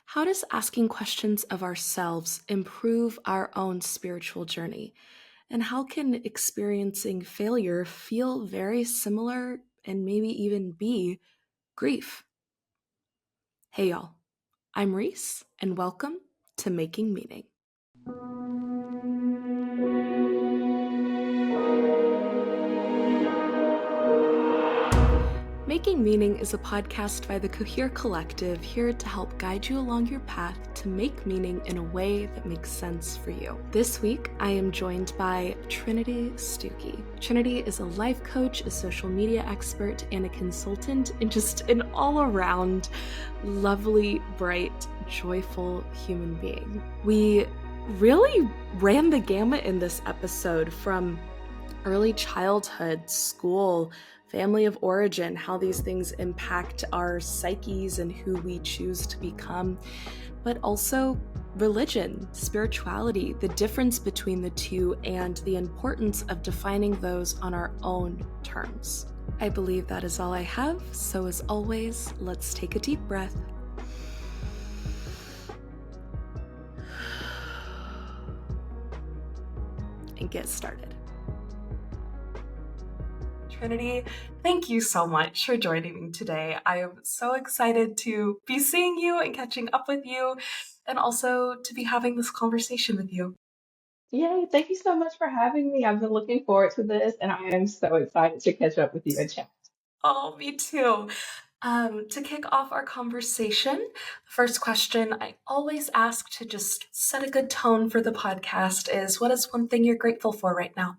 How does asking questions of ourselves improve our own spiritual journey? And how can experiencing failure feel very similar and maybe even be grief? Hey, y'all. I'm Reese, and welcome to Making Meaning. Making Meaning is a podcast by the Cohere Collective here to help guide you along your path to make meaning in a way that makes sense for you. This week, I am joined by Trinity Stukey. Trinity is a life coach, a social media expert, and a consultant, and just an all-around lovely, bright, joyful human being. We really ran the gamut in this episode from early childhood, school, family of origin, how these things impact our psyches and who we choose to become, but also religion, spirituality, the difference between the two, and the importance of defining those on our own terms. I believe that is all I have, so as always, let's take a deep breath. And get started. Trinity, thank you so much for joining me today. I am so excited to be seeing you and catching up with you, and also to be having this conversation with you. Yay, thank you so much for having me. I've been looking forward to this, and I am so excited to catch up with you and chat. Oh, me too. To kick off our conversation, the first question I always ask to just set a good tone for the podcast is, what is one thing you're grateful for right now?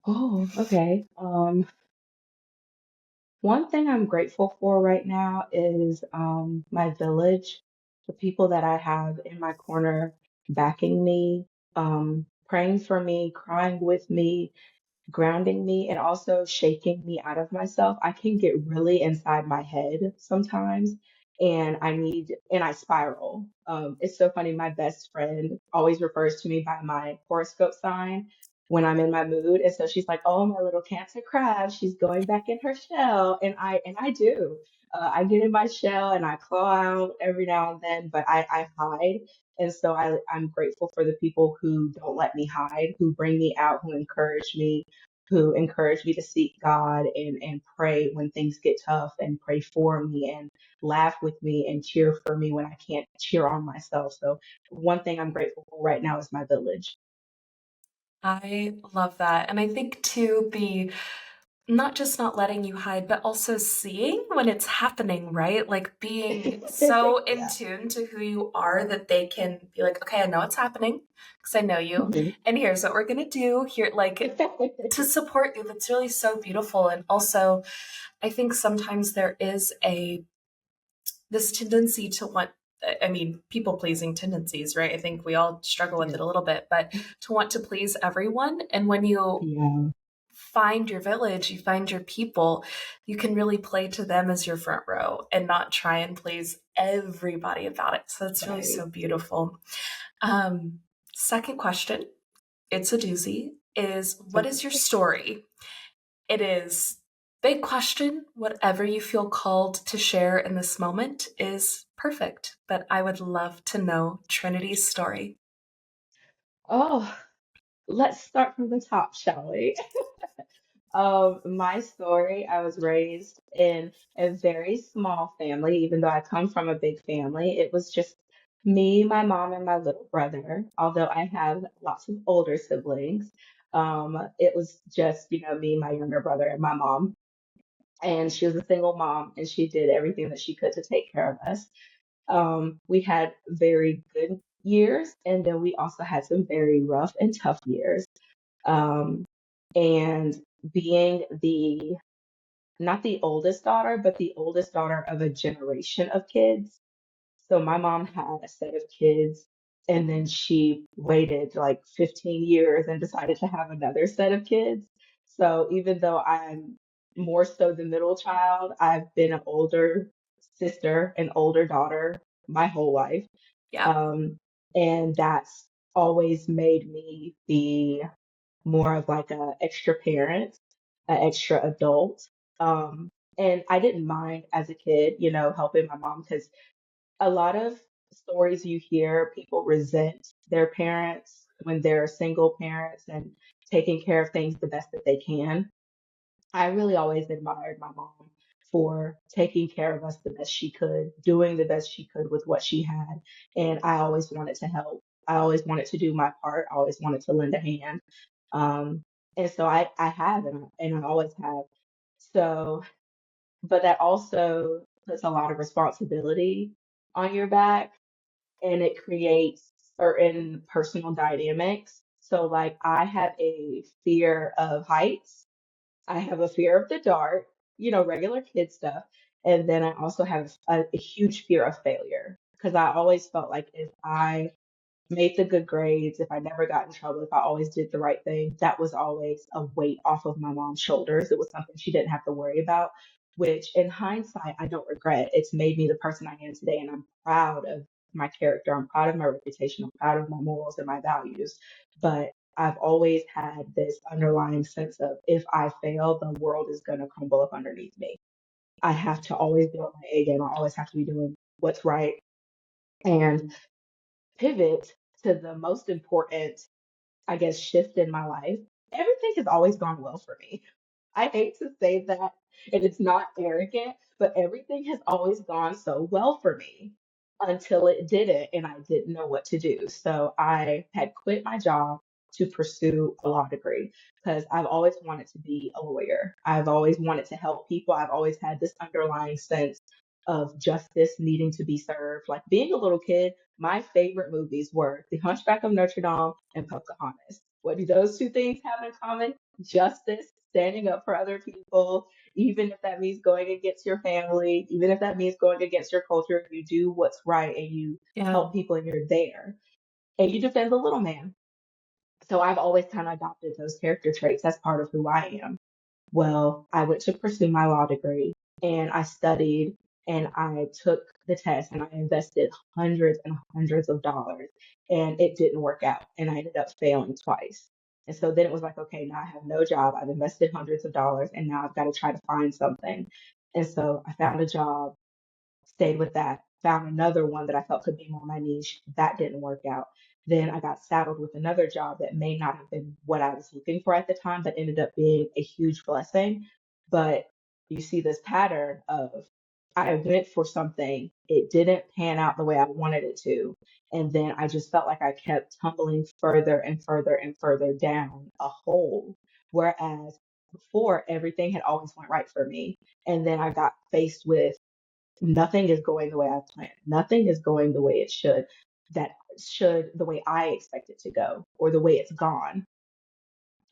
Oh, okay. One thing I'm grateful for right now is my village, the people that I have in my corner backing me, praying for me, crying with me, grounding me, and also shaking me out of myself. I can get really inside my head sometimes, and I spiral. It's so funny. My best friend always refers to me by my horoscope sign when I'm in my mood, and so she's like, "Oh, my little Cancer crab, she's going back in her shell," and I do. I get in my shell and I claw out every now and then, but I hide. And so I'm grateful for the people who don't let me hide, who bring me out, who encourage me to seek God and pray when things get tough and pray for me and laugh with me and cheer for me when I can't cheer on myself. So one thing I'm grateful for right now is my village. I love that. And I think too, the not just not letting you hide, but also seeing when it's happening, right? Like being so in Yeah. tune to who you are that they can be like, okay, I know it's happening because I know you. Mhm. And here's what we're going to do here, like to support you. That's really so beautiful. And also, I think sometimes there is this tendency to want, I mean, people pleasing tendencies, right? I think we all struggle with Yeah. it a little bit, but to want to please everyone. And when you Yeah. find your village, you find your people, you can really play to them as your front row and not try and please everybody about it. So that's really Right. so beautiful. Um, Second question, it's a doozy, is what is your Okay. story? It is big question. Whatever you feel called to share in this moment is perfect, but I would love to know Trinity's story. Oh, let's start from the top, shall we? My story, I was raised in a very small family, even though I come from a big family. It was just me, my mom, and my little brother, although I have lots of older siblings. It was just, me, my younger brother, and my mom. And she was a single mom, and she did everything that she could to take care of us. We had very good years, and then we also had some very rough and tough years. Um, and being not the oldest daughter, but the oldest daughter of a generation of kids. So my mom had a set of kids, and then she waited like 15 years and decided to have another set of kids. So even though I'm more so the middle child, I've been an older sister, an older daughter my whole life. Yeah. Um, and that's always made me the more of like a extra parent, an extra adult. And I didn't mind as a kid, helping my mom because A lot of stories you hear, people resent their parents when they're single parents and taking care of things the best that they can. I really always admired my mom for taking care of us the best she could, doing the best she could with what she had. And I always wanted to help. I always wanted to do my part. I always wanted to lend a hand. Um, and so I have, and I always have. So, but that also puts a lot of responsibility on your back, and it creates certain personal dynamics. So, like, I have a fear of heights. I have a fear of the dark, regular kid stuff. And then I also have a huge fear of failure because I always felt like if I made the good grades, if I never got in trouble, if I always did the right thing, that was always a weight off of my mom's shoulders. It was something she didn't have to worry about, which in hindsight, I don't regret. It's made me the person I am today, and I'm proud of my character. I'm proud of my reputation. I'm proud of my morals and my values. But I've always had this underlying sense of if I fail, the world is going to crumble up underneath me. I have to always be on my A game. I always have to be doing what's right. And pivot to the most important, I guess, shift in my life, everything has always gone well for me. I hate to say that, and it's not arrogant, but everything has always gone so well for me until it didn't, and I didn't know what to do. So I had quit my job to pursue a law degree because I've always wanted to be a lawyer. I've always wanted to help people. I've always had this underlying sense of justice needing to be served. Like being a little kid, my favorite movies were The Hunchback of Notre Dame and Pocahontas. What do those two things have in common? Justice, standing up for other people, even if that means going against your family, even if that means going against your culture, you do what's right and you Yeah. help people and you're there and you defend the little man. So I've always kind of adopted those character traits. That's part of who I am. Well, I went to pursue my law degree and I studied and I took the test and I invested hundreds and hundreds of dollars and it didn't work out and I ended up failing twice. And so then it was like, okay, now I have no job. I've invested hundreds of dollars and now I've got to try to find something. And so I found a job, stayed with that, found another one that I felt could be more my niche. That didn't work out. Then I got saddled with another job that may not have been what I was looking for at the time, but ended up being a huge blessing. But you see this pattern of I went for something, it didn't pan out the way I wanted it to. And then I just felt like I kept tumbling further and further and further down a hole. Whereas before, everything had always went right for me. And then I got faced with nothing is going the way I planned. Nothing is going the way it should, that should the way I expect it to go or the way it's gone.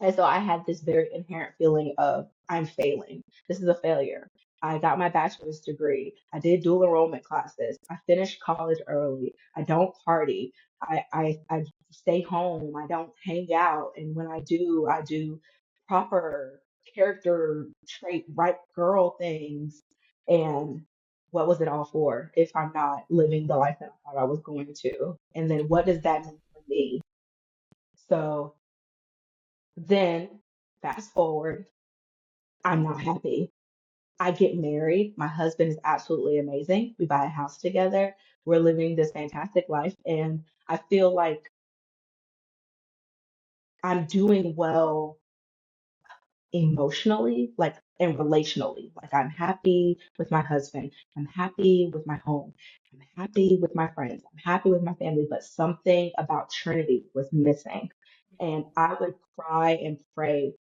And so I had this very inherent feeling of I'm failing. This is a failure. I got my bachelor's degree. I did dual enrollment classes. I finished college early. I don't party. I stay home. I don't hang out. And when I do proper character trait, right girl things. And what was it all for if I'm not living the life that I thought I was going to? And then what does that mean for me? So then, fast forward, I'm not happy. I get married. My husband is absolutely amazing. We buy a house together. We're living this fantastic life. And I feel like I'm doing well emotionally, like and relationally. Like I'm happy with my husband. I'm happy with my home. I'm happy with my friends. I'm happy with my family. But something about Trinity was missing. And I would cry and pray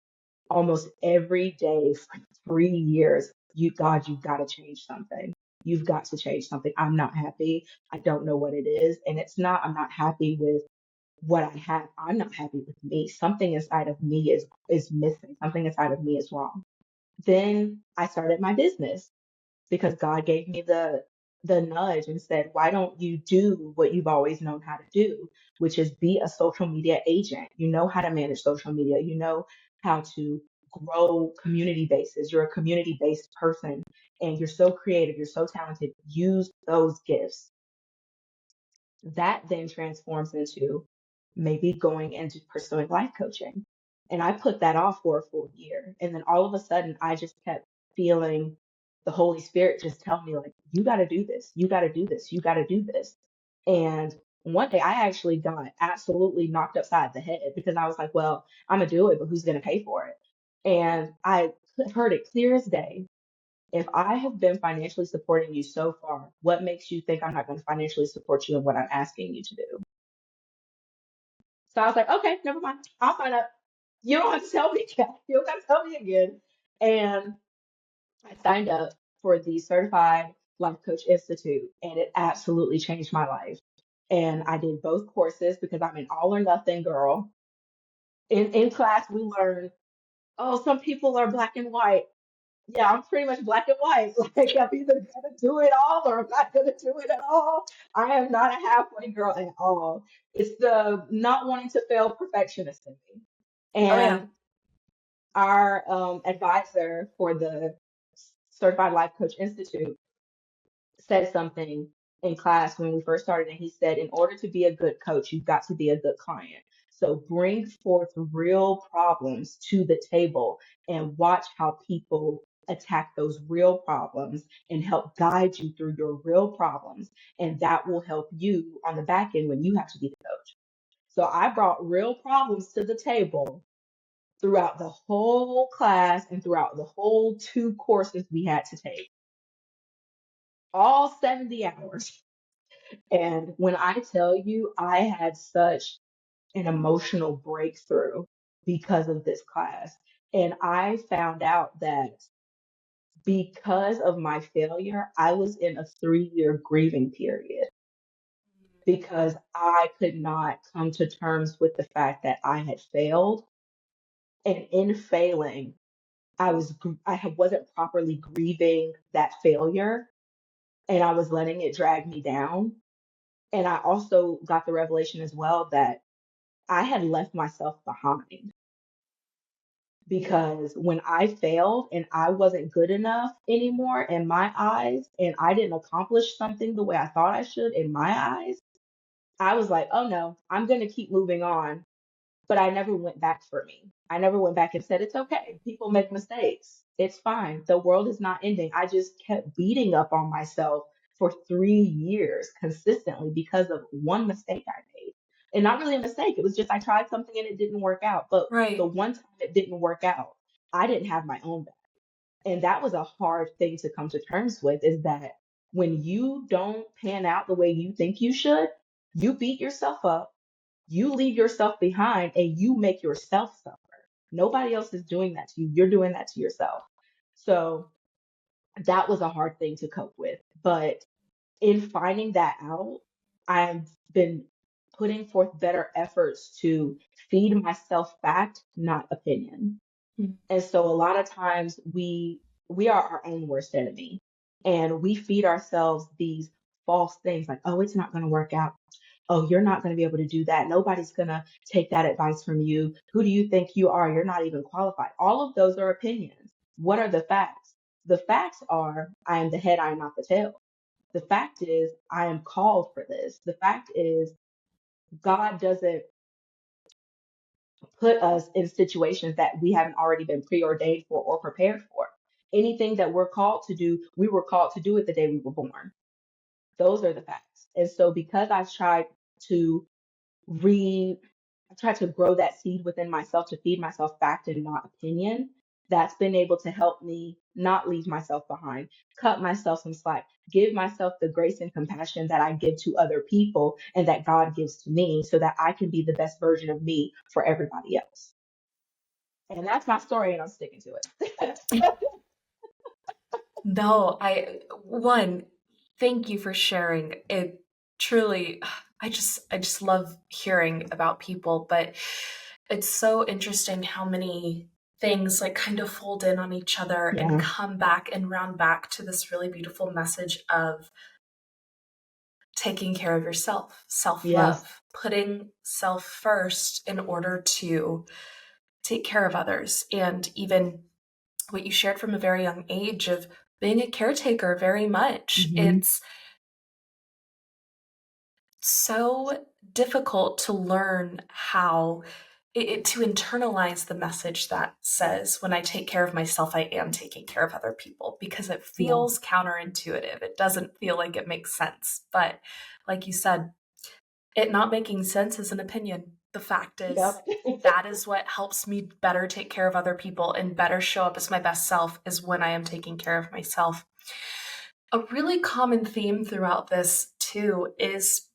almost every day for 3 years. God, you've got to change something. You've got to change something. I'm not happy. I don't know what it is. And it's not, I'm not happy with what I have. I'm not happy with me. Something inside of me is missing. Something inside of me is wrong. Then I started my business because God gave me the nudge and said, "Why don't you do what you've always known how to do, which is be a social media agent? You know how to manage social media. You know how to grow community bases. You're a community-based person and you're so creative, you're so talented. Use those gifts." That then transforms into maybe going into pursuing life coaching. And I put that off for a full year. And then all of a sudden, I just kept feeling the Holy Spirit just tell me, like, you got to do this. You got to do this. You got to do this. And one day I actually got absolutely knocked upside the head because I was like, well, I'm going to do it, but who's going to pay for it? And I heard it clear as day. If I have been financially supporting you so far, what makes you think I'm not going to financially support you in what I'm asking you to do? So I was like, okay, never mind. I'll sign up. You don't have to tell me, Kat. You don't have to tell me again. And I signed up for the Certified Life Coach Institute, and it absolutely changed my life. And I did both courses because I'm an all or nothing girl. In class, we learned, oh, some people are black and white. Yeah, I'm pretty much black and white. Like, I'm either gonna do it all or I'm not gonna do it at all. I am not a halfway girl at all. It's the not wanting to fail perfectionist in me. Oh, yeah. And our advisor for the Certified Life Coach Institute said something in class when we first started, and he said, in order to be a good coach, you've got to be a good client. So bring forth real problems to the table and watch how people attack those real problems and help guide you through your real problems. And that will help you on the back end when you have to be the coach. So I brought real problems to the table throughout the whole class and throughout the whole 2 courses we had to take, all 70 hours. And when I tell you, I had such an emotional breakthrough because of this class. And I found out that because of my failure, I was in a 3-year grieving period because I could not come to terms with the fact that I had failed. And in failing, wasn't properly grieving that failure, and I was letting it drag me down. And I also got the revelation as well that I had left myself behind because when I failed and I wasn't good enough anymore in my eyes, and I didn't accomplish something the way I thought I should in my eyes, I was like, oh no, I'm going to keep moving on. But I never went back for me. I never went back and said, it's okay. People make mistakes. It's fine. The world is not ending. I just kept beating up on myself for 3 years consistently because of one mistake I made. And not really a mistake. It was just I tried something and it didn't work out. But the Right. one time it didn't work out, I didn't have my own back. And that was a hard thing to come to terms with, is that when you don't pan out the way you think you should, you beat yourself up, you leave yourself behind, and you make yourself suffer. Nobody else is doing that to you. You're doing that to yourself. So that was a hard thing to cope with. But in finding that out, I've been putting forth better efforts to feed myself fact, not opinion. Mm. And so a lot of times we are our own worst enemy, and we feed ourselves these false things like, oh, it's not going to work out. Oh, you're not going to be able to do that. Nobody's going to take that advice from you. Who do you think you are? You're not even qualified. All of those are opinions. What are the facts? The facts are, I am the head, I am not the tail. The fact is, I am called for this. The fact is, God doesn't put us in situations that we haven't already been preordained for or prepared for. Anything that we're called to do, we were called to do it the day we were born. Those are the facts. And so because to re I tried to grow that seed within myself to feed myself fact and not opinion, that's been able to help me not leave myself behind, cut myself some slack, give myself the grace and compassion that I give to other people and that God gives to me so that I can be the best version of me for everybody else. And that's my story, and I'm sticking to it. No, thank you for sharing. It truly, I just love hearing about people, but it's so interesting how many things like kind of fold in on each other and Yeah. come back and round back to this really beautiful message of taking care of yourself, Yes. self-love, putting self first in order to take care of others. And even what you shared from a very young age of being a caretaker, very much. Hmm. It's so difficult to learn how to internalize the message that says, when I take care of myself, I am taking care of other people, because it Yeah. feels counterintuitive. It doesn't feel like it makes sense. But like you said, it not making sense is an opinion. The fact is, Yep. that is what helps me better take care of other people and better show up as my best self, is when I am taking care of myself. A really common theme throughout this, too, is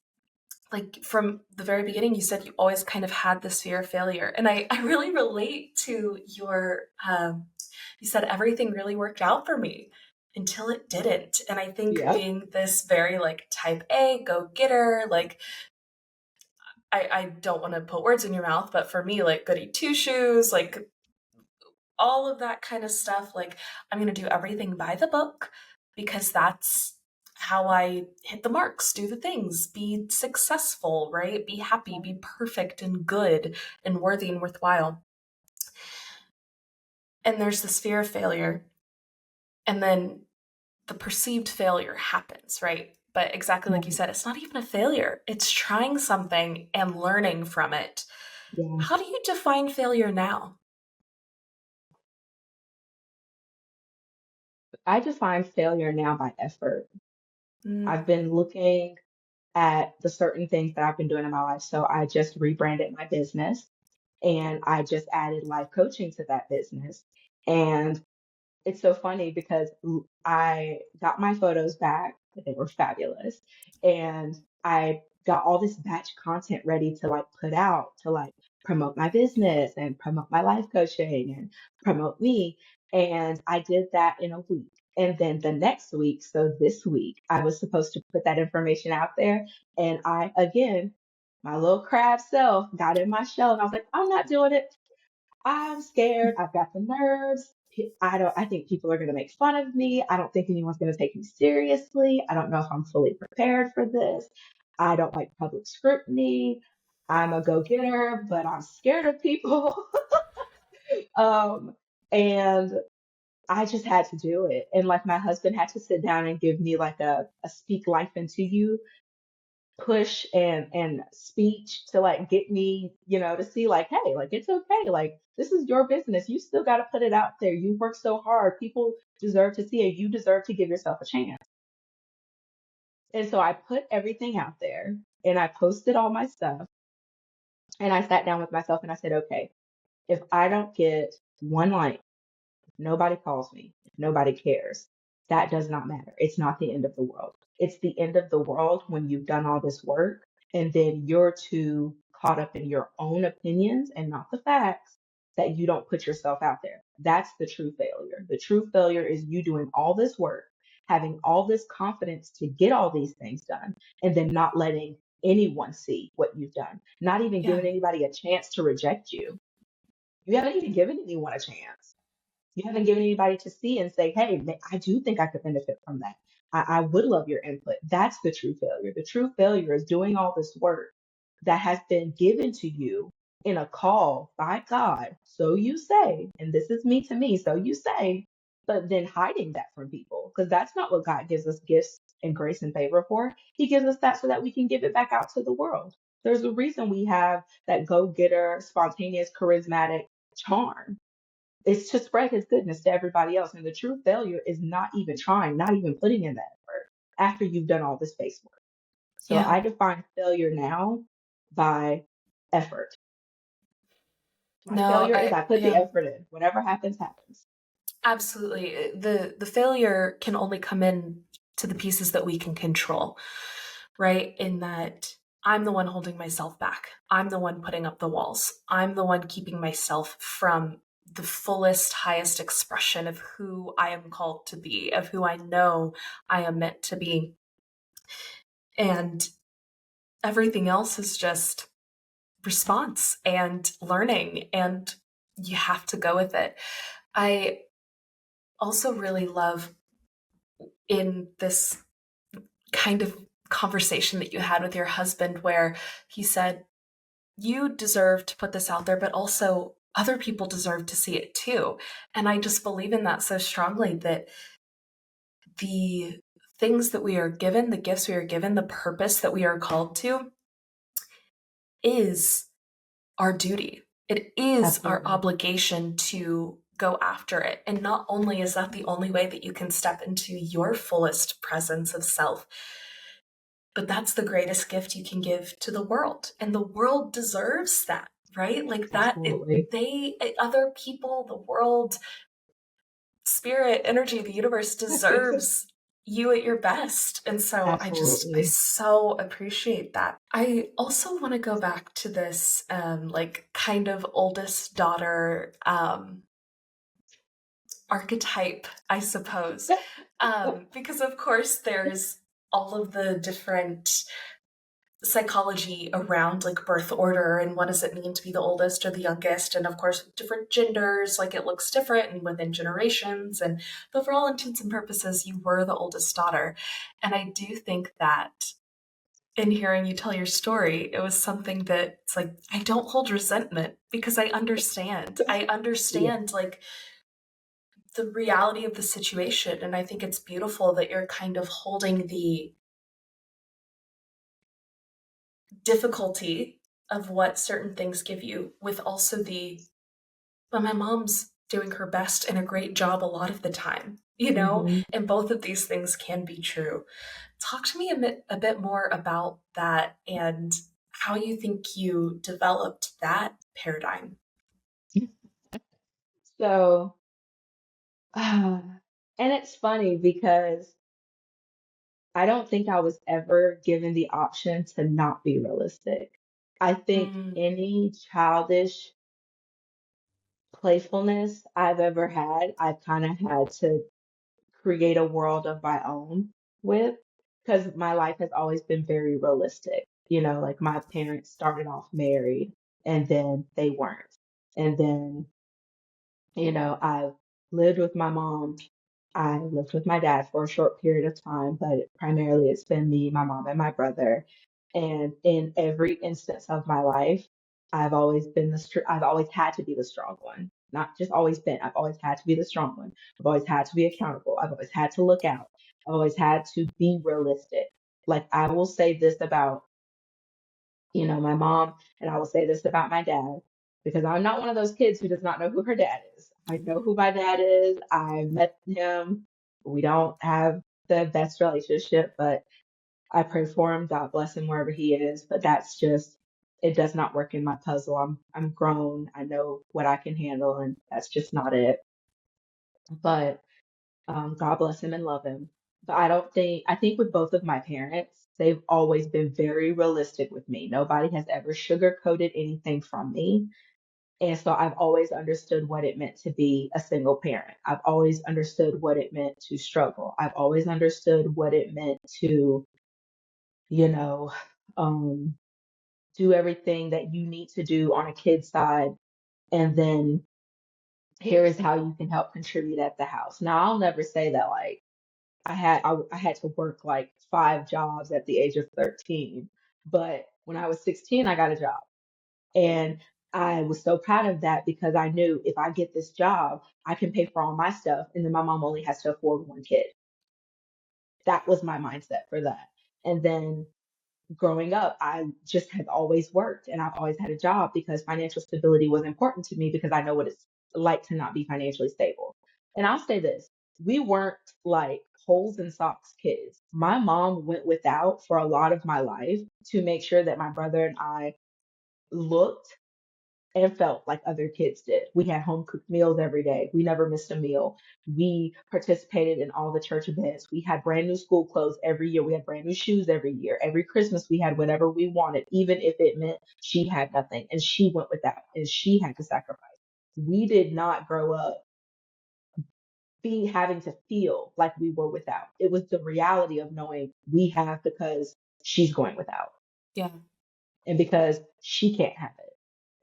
like from the very beginning, you said you always kind of had this fear of failure. And I really relate to your, you said everything really worked out for me until it didn't. And I think Yep. being this very like type A, go getter, like I don't want to put words in your mouth, but for me, like goody two shoes, like all of that kind of stuff, like I'm going to do everything by the book, because that's how I hit the marks, do the things, be successful, right? Be happy, be perfect and good and worthy and worthwhile. And there's this fear of failure. And then the perceived failure happens, right? But exactly like you Right. said, it's not even a failure. It's trying something and learning from it. Yeah. How do you define failure now? I define failure now by effort. Mm, I've been looking at the certain things that I've been doing in my life. So I just rebranded my business and I just added life coaching to that business. And it's so funny because I got my photos back. They were fabulous. And I got all this batch content ready to like put out to like promote my business and promote my life coaching and promote me. And I did that in a week. And then the next week, so this week, I was supposed to put that information out there. And I, again, my little crab self got in my shell and I was like, I'm not doing it. I'm scared. I've got the nerves. I think people are going to make fun of me. I don't think anyone's going to take me seriously. I don't know if I'm fully prepared for this. I don't like public scrutiny. I'm a go-getter, but I'm scared of people. Um, and I just had to do it. And like my husband had to sit down and give me like a speak life into you push and speech to like get me, to see like, hey, like it's okay. Like this is your business. You still got to put it out there. You work so hard. People deserve to see it. You deserve to give yourself a chance. And so I put everything out there and I posted all my stuff and I sat down with myself and I said, okay, if I don't get one like, nobody calls me, if nobody cares, that does not matter. It's not the end of the world. It's the end of the world when you've done all this work and then you're too caught up in your own opinions and not the facts that you don't put yourself out there. That's the true failure. The true failure is you doing all this work, having all this confidence to get all these things done, and then not letting anyone see what you've done, not even yeah. giving anybody a chance to reject you. You haven't even given anyone a chance. You haven't given anybody to see and say, hey, I do think I could benefit from that. I would love your input. That's the true failure. The true failure is doing all this work that has been given to you in a call by God. So you say, and this is me to me, so you say, but then hiding that from people because that's not what God gives us gifts and grace and favor for. He gives us that so that we can give it back out to the world. There's a reason we have that go getter, spontaneous, charismatic charm. It's to spread his goodness to everybody else. And the true failure is not even trying, not even putting in that effort after you've done all this face work. So Yeah. I define failure now by effort. My No, failure is I put the yeah. effort in. Whatever happens, happens. Absolutely. The failure can only come in to the pieces that we can control, right? In that I'm the one holding myself back. I'm the one putting up the walls. I'm the one keeping myself from the fullest, highest expression of who I am called to be, of who I know I am meant to be. And everything else is just response and learning, and you have to go with it. I also really love in this kind of conversation that you had with your husband where he said, you deserve to put this out there, but also other people deserve to see it too. And I just believe in that so strongly, that the things that we are given, the gifts we are given, the purpose that we are called to is our duty. It is our Absolutely. obligation to go after it. And not only is that the only way that you can step into your fullest presence of self, but that's the greatest gift you can give to the world. And the world deserves that, right? Like that, Absolutely. other people, the world, spirit, energy, the universe deserves you at your best. And so I Absolutely. so appreciate that. I also want to go back to this, like kind of oldest daughter, archetype, I suppose. Because of course there's all of the different psychology around like birth order and what does it mean to be the oldest or the youngest, and of course different genders, like it looks different and within generations, and but for all intents and purposes you were the oldest daughter. And I do think that in hearing you tell your story, it was something that it's like I don't hold resentment because I Yeah. understand like the reality of the situation. And I think it's beautiful that you're kind of holding the difficulty of what certain things give you with also the, but my mom's doing her best and a great job a lot of the time, you know? Hmm. And both of these things can be true. Talk to me a bit more about that and how you think you developed that paradigm. So, and it's funny because I don't think I was ever given the option to not be realistic. I think Mm, any childish playfulness I've ever had, I've kind of had to create a world of my own with, because my life has always been very realistic. You know, like my parents started off married and then they weren't. And then, I've lived with my mom. I lived with my dad for a short period of time, but primarily it's been me, my mom, and my brother. And in every instance of my life, I've always had to be the strong one. Not just always been, I've always had to be the strong one. I've always had to be accountable. I've always had to look out. I've always had to be realistic. Like I will say this about my mom, and I will say this about my dad, because I'm not one of those kids who does not know who her dad is. I know who my dad is. I met him. We don't have the best relationship, but I pray for him. God bless him wherever he is. But that's just, it does not work in my puzzle. I'm grown. I know what I can handle, and that's just not it. But God bless him and love him. But I think with both of my parents, they've always been very realistic with me. Nobody has ever sugarcoated anything from me. And so I've always understood what it meant to be a single parent. I've always understood what it meant to struggle. I've always understood what it meant to, you know, um, do everything that you need to do on a kid's side. And then here is how you can help contribute at the house. Now, I'll never say that like, I had to work like 5 jobs at the age of 13. But when I was 16, I got a job. And I was so proud of that because I knew if I get this job, I can pay for all my stuff. And then my mom only has to afford one kid. That was my mindset for that. And then growing up, I just have always worked and I've always had a job because financial stability was important to me because I know what it's like to not be financially stable. And I'll say this, we weren't like holes in socks kids. My mom went without for a lot of my life to make sure that my brother and I looked and felt like other kids did. We had home cooked meals every day. We never missed a meal. We participated in all the church events. We had brand new school clothes every year. We had brand new shoes every year. Every Christmas, we had whatever we wanted, even if it meant she had nothing and she went without and she had to sacrifice. We did not grow up be having to feel like we were without. It was the reality of knowing we have because she's going without yeah. and because she can't have it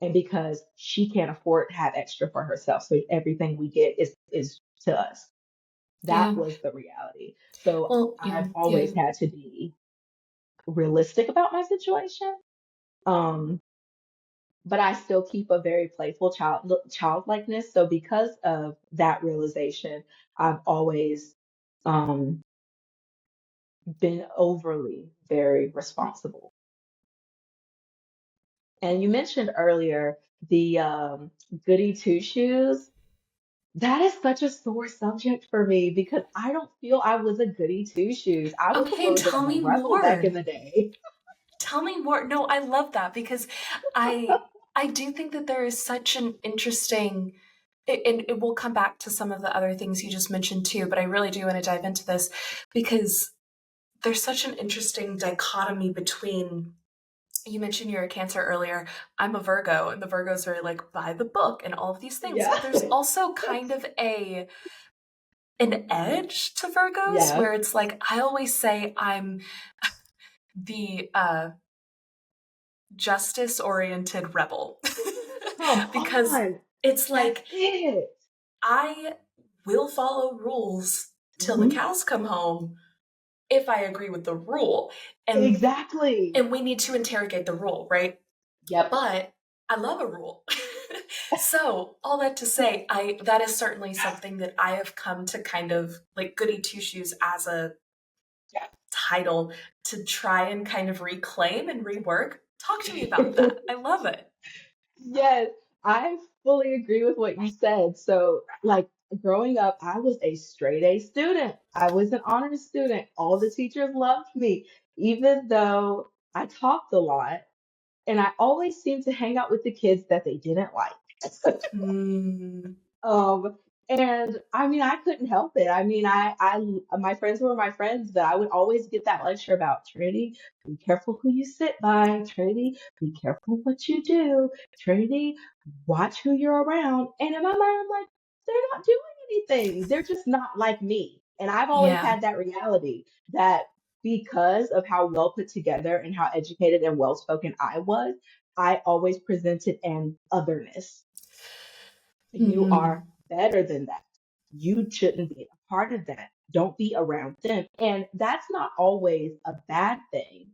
and because she can't afford to have extra for herself. So everything we get is to us. That Yeah. was the reality. So Well, yeah. I've Yeah. always had to be realistic about my situation. Um, but I still keep a very playful childlikeness. So because of that realization, I've always um, been overly very responsible. And you mentioned earlier the goody two shoes. That is such a sore subject for me because I don't feel I was a goody two shoes. I was a Okay, little bit tell of a me rebel back in more. the day. Tell me more. No, I love that because I I do think that there is such an interesting and it will come back to some of the other things you just mentioned too, but I really do want to dive into this because there's such an interesting dichotomy between you mentioned you're a Cancer earlier. I'm a Virgo, and the Virgos are like by the book and all of these things, Yeah. but there's also kind of an edge to Virgos Yeah. where it's like I always say I'm the justice oriented rebel Come because on. it's That's like it. I will follow rules till the Hmm. cows come home if I agree with the rule. And Exactly. we need to interrogate the rule, right? Yep. But I love a rule. So, all that to say, I that is certainly something that I have come to kind of like goody two shoes as a title to try and kind of reclaim and rework. Talk to me about that. I love it. Yes, I fully agree with what you said. So, like growing up, I was a straight A student. I was an honors student. All the teachers loved me, even though I talked a lot. And I always seemed to hang out with the kids that they didn't like. Mm, Um, and I mean, I couldn't help it. I mean, my friends were my friends, but I would always get that lecture about Trinity, be careful who you sit by. Trinity, be careful what you do. Trinity, watch who you're around. And in my mind, I'm like, they're not doing anything. They're just not like me. And I've always yeah. had that reality that because of how well put together and how educated and well spoken I was, I always presented an otherness. You Hmm. are better than that. You shouldn't be a part of that. Don't be around them. And that's not always a bad thing,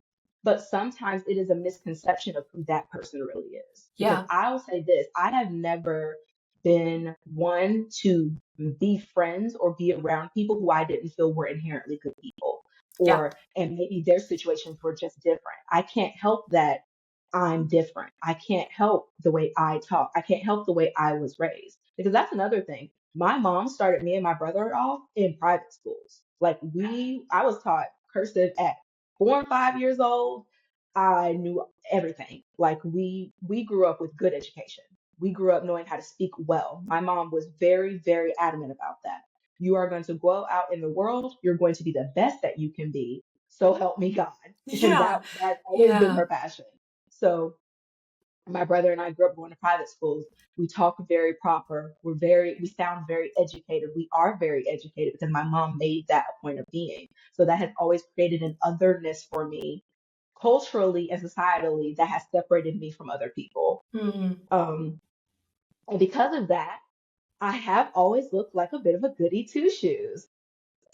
but sometimes it is a misconception of who that person really is. Because Yeah. I will say this, I have never been one to be friends or be around people who I didn't feel were inherently good people. Yeah. And maybe their situations were just different. I can't help that I'm different. I can't help the way I talk. I can't help the way I was raised. Because that's another thing. My mom started me and my brother off in private schools. I was taught cursive at 4 and 5 years old. I knew everything. We grew up with good education. We grew up knowing how to speak well. My mom was very, very adamant about that. You are going to go out in the world. You're going to be the best that you can be. So help me God. And Yeah. that's always been Yeah. her passion. So my brother and I grew up going to private schools. We talk very proper. We sound very educated. We are very educated because my mom made that a point of being. So that has always created an otherness for me culturally and societally that has separated me from other people. Hmm. Um, and because of that, I have always looked like a bit of a goody two shoes.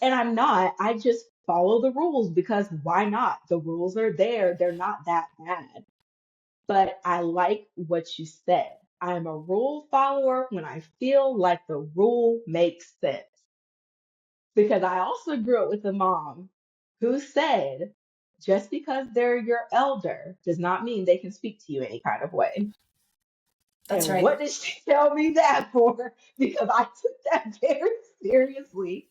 And I'm not. I just follow the rules because why not? The rules are there. They're not that bad. But I like what you said. I'm a rule follower when I feel like the rule makes sense. Because I also grew up with a mom who said, just because they're your elder does not mean they can speak to you any kind of way. That's And right. what did she tell me that for? Because I took that very seriously.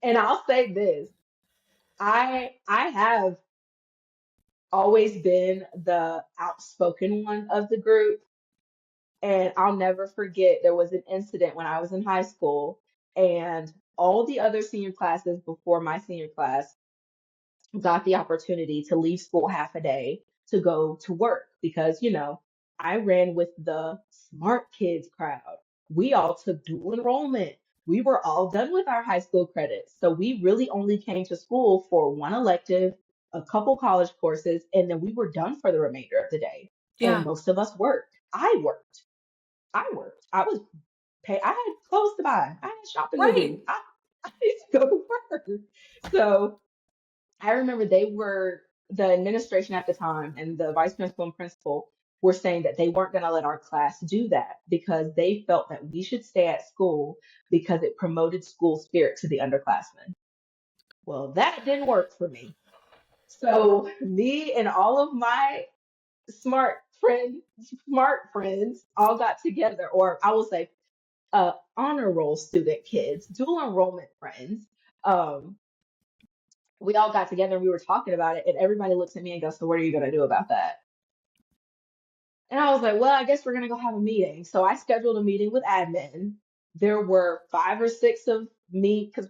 And I'll say this, I have always been the outspoken one of the group. And I'll never forget, there was an incident when I was in high school, and all the other senior classes before my senior class got the opportunity to leave school half a day to go to work because, I ran with the smart kids crowd. We all took dual enrollment. We were all done with our high school credits. So we really only came to school for one elective, a couple college courses, and then we were done for the remainder of the day. And Yeah. most of us worked. I worked. I worked. I was paid. I had clothes to buy. I had shopping to Right. do. I used to go to work. So I remember the administration at the time and the vice principal and principal were saying that they weren't going to let our class do that because they felt that we should stay at school because it promoted school spirit to the underclassmen. Well, that didn't work for me. So me and all of my smart friends, smart friends, all got together, or I will say, honor roll student kids, dual enrollment friends. Um, we all got together and we were talking about it, and everybody looks at me and goes, "So what are you gonna do about that?" And I was like, well, I guess we're gonna go have a meeting. So I scheduled a meeting with admin. There were 5 or 6 of me because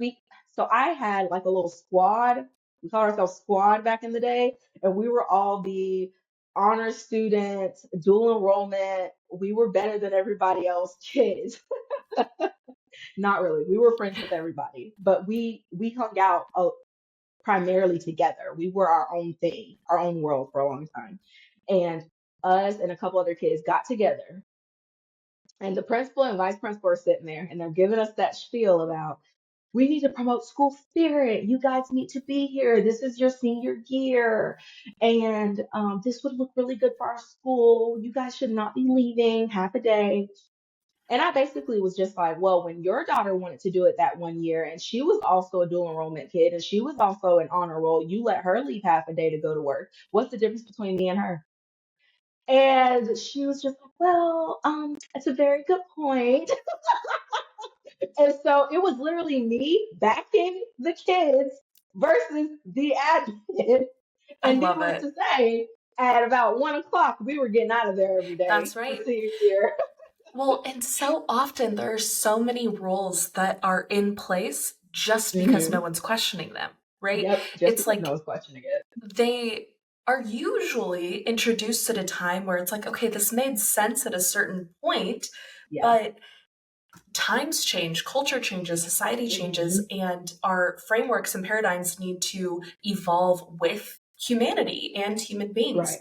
so I had like a little squad. We called ourselves squad back in the day, and we were all the honor students, dual enrollment. We were better than everybody else kids. Not really. We were friends with everybody, but we hung out primarily together. We were our own thing, our own world for a long time. And us and a couple other kids got together, and the principal and vice principal are sitting there and they're giving us that spiel about, we need to promote school spirit. You guys need to be here. This is your senior year. And this would look really good for our school. You guys should not be leaving half a day. And I basically was just like, well, when your daughter wanted to do it that one year, and she was also a dual enrollment kid, and she was also an honor roll, you let her leave half a day to go to work. What's the difference between me and her? And she was just like, well, it's a very good point. And so it was literally me backing the kids versus the admin. I And love needless it. to say, at about 1 o'clock, we were getting out of there every That's day for right. senior year. Well, and so often there are so many rules that are in place just because no Hmm. one's questioning them, right? Yep, just It's because no like one's questioning it. they are usually introduced at a time where it's like, okay, this made sense at a certain point, Yeah. but times change, culture changes, society changes, Hmm. and our frameworks and paradigms need to evolve with humanity and human Right. beings.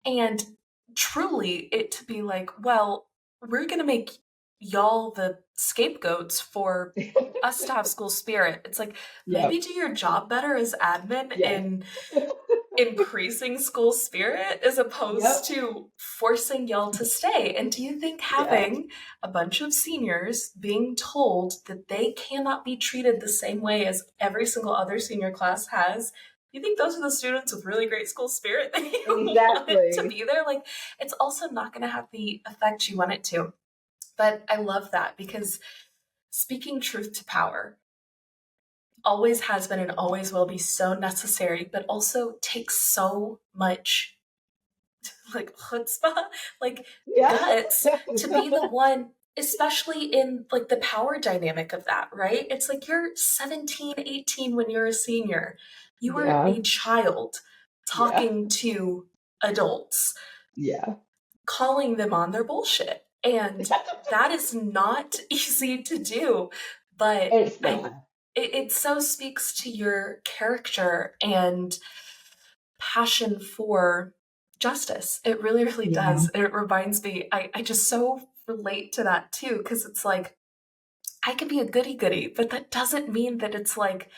And truly, it to be like, well, we're going to make y'all the scapegoats for us to have school spirit. It's like, maybe Yep. do your job better as admin Yes. in increasing school spirit as opposed Yep. to forcing y'all to stay. And do you think Yeah. having a bunch of seniors being told that they cannot be treated the same way as every single other senior class has, you think those are the students with really great school spirit that you want to Exactly. be there? Like, it's also not going to have the effect you want it to. But I love that because speaking truth to power always has been and always will be so necessary, but also takes so much like chutzpah, like Yeah. guts to be the one, especially in like the power dynamic of that, right? It's like you're 17, 18 when you're a senior. You are Yeah. a child Yeah. talking to adults, Yeah. calling them on their bullshit. And that is not easy to do, but It's I not. it so speaks to your character and passion for justice. It really, really Yeah. does. It reminds me, I just so relate to that too, because it's like, I can be a goody goody, but that doesn't mean that it's like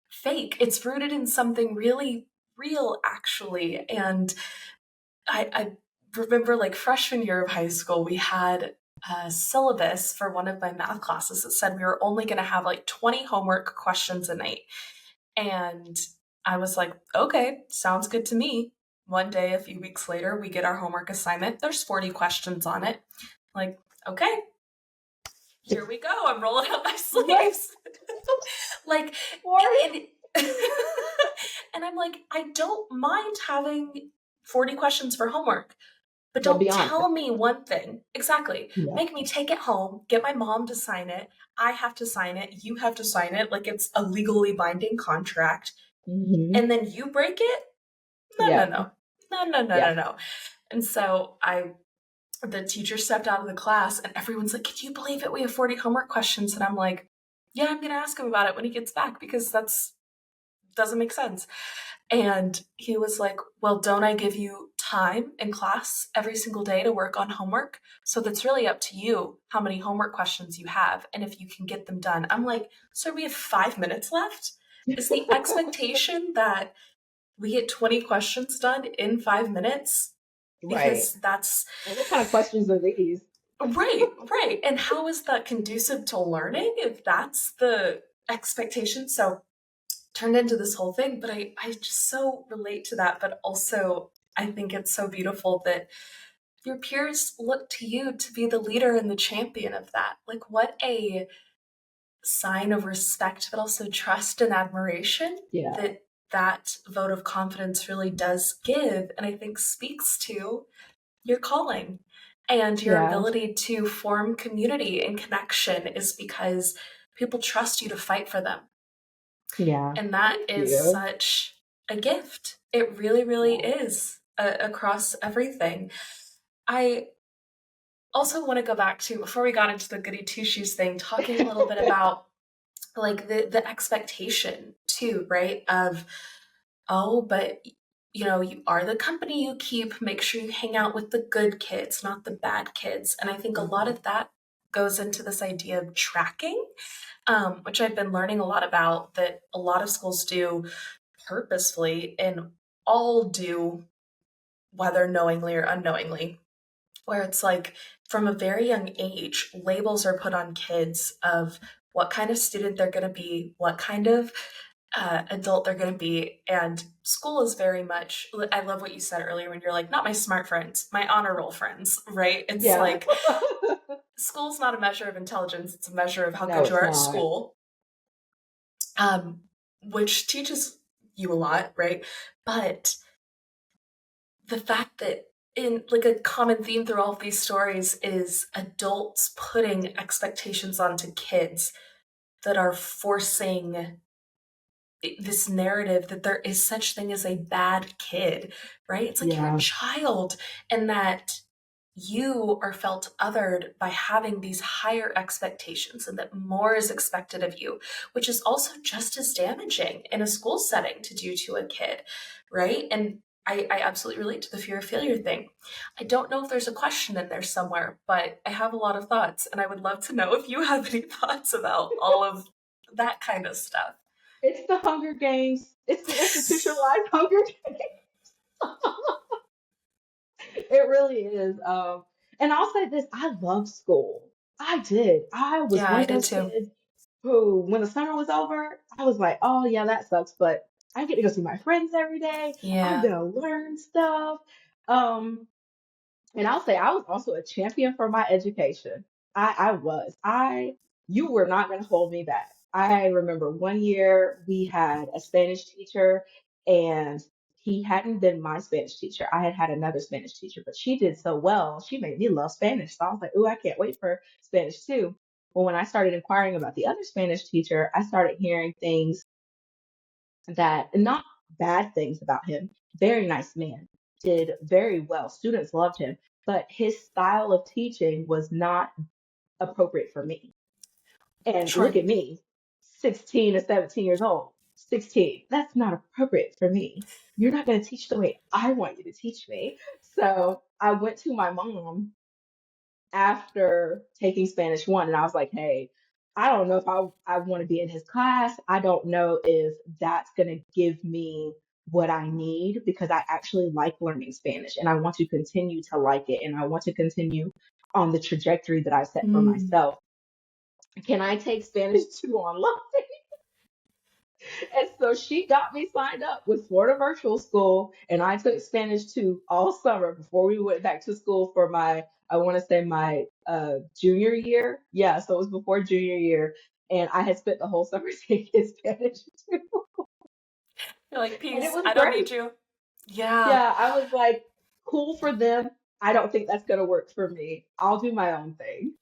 fake. It's rooted in something really real, actually. And I remember like freshman year of high school, we had a syllabus for one of my math classes that said we were only going to have like 20 homework questions a night. And I was like, okay, sounds good to me. One day, a few weeks later, we get our homework assignment. There's 40 questions on it. Like, okay, here we go. I'm rolling up my Right. sleeves. Like, Or and and I'm like, I don't mind having 40 questions for homework, but but don't be honest. tell me one thing. Exactly. Yeah. Make me take it home, get my mom to sign it. I have to sign it. You have to sign it like it's a legally binding contract. Hmm. And then you break it? No, no, Yeah. no. No, no, no, no, Yeah. no. And so the teacher stepped out of the class and everyone's like, can you believe it? We have 40 homework questions. And I'm like, yeah, I'm going to ask him about it when he gets back because that's doesn't make sense. And he was like, well, don't I give you time in class every single day to work on homework? So that's really up to you how many homework questions you have and if you can get them done. I'm like, so we have 5 minutes left? Is the expectation that we get 20 questions done in 5 minutes? Right. Because that's And what kind of questions are these? right, right. And how is that conducive to learning if that's the expectation? So turned into this whole thing, but I just so relate to that, but also I think it's so beautiful that your peers look to you to be the leader and the champion of that. Like, what a sign of respect, but also trust and admiration Yeah. that that vote of confidence really does give, and I think speaks to your calling and your Yeah. ability to form community and connection is because people trust you to fight for them. Yeah. And that Thank is you. such a gift. It really, really Yeah. is across everything. I also want to go back to, before we got into the goody two shoes thing, talking a little bit about like the expectation too, right? Of, oh, but you are the company you keep. Make sure you hang out with the good kids, not the bad kids. And I think a lot Mhm. of that goes into this idea of tracking, which I've been learning a lot about, that a lot of schools do purposefully and all do, whether knowingly or unknowingly, where it's like from a very young age, labels are put on kids of what kind of student they're going to be, what kind of adult they're going to be. And school is very much, I love what you said earlier when you're like, not my smart friends, my honor roll friends, right? It's Yeah. like school's not a measure of intelligence, it's a measure of how No, good you it's are at not. school, um, which teaches you a lot, right? But the fact that in like a common theme through all of these stories is adults putting expectations onto kids that are forcing this narrative that there is such thing as a bad kid, right? It's like you're a Yeah. child, and that you are felt othered by having these higher expectations and that more is expected of you, which is also just as damaging in a school setting to do to a kid, right? And I absolutely relate to the fear of failure thing. I don't know if there's a question in there somewhere, but I have a lot of thoughts, and I would love to know if you have any thoughts about all of that kind of stuff. It's the Hunger Games. It's the institutionalized Hunger Games. It really is. And I'll say this, I love school. I did. I was Yeah, one I of did those too. kids who, when the summer was over, I was like, oh yeah, that sucks, but I get to go see my friends every day. I'm Yeah, gonna learn stuff. Um, And I'll say I was also a champion for my education. I was. You were not going to hold me back. I remember one year we had a Spanish teacher and he hadn't been my Spanish teacher. I had had another Spanish teacher, but she did so well. She made me love Spanish. So I was like, ooh, I can't wait for Spanish too. Well, when I started inquiring about the other Spanish teacher, I started hearing things that not bad things about him. Very nice man, did very well. Students loved him, but his style of teaching was not appropriate for me. And look sure. at me, 16 or 17 years old. 16. That's not appropriate for me. You're not going to teach the way I want you to teach me. So I went to my mom after taking Spanish 1 and I was like, hey, I don't know if I want to be in his class. I don't know if that's going to give me what I need because I actually like learning Spanish and I want to continue to like it and I want to continue on the trajectory that I set for Mm. myself. Can I take Spanish 2 online? And so she got me signed up with Florida Virtual School, and I took Spanish 2 all summer before we went back to school for I want to say my junior year. Yeah, so it was before junior year, and I had spent the whole summer taking Spanish 2, You're like, and it peace, was I don't need great. you. Yeah. Yeah, I was like, cool for them. I don't think that's gonna work for me. I'll do my own thing.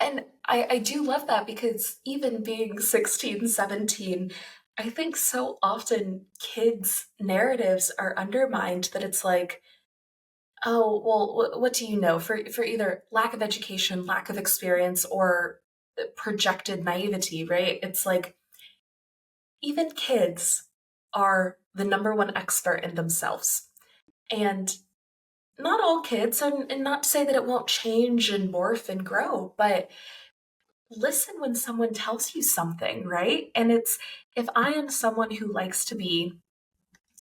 And I do love that because even being 16, 17, I think so often kids' narratives are undermined that it's like, oh, well, what do you know? For either lack of education, lack of experience, or projected naivety, right? It's like even kids are the number one expert in themselves. And not all kids, and not to say that it won't change and morph and grow, but listen when someone tells you something, right? And it's if I am someone who likes to be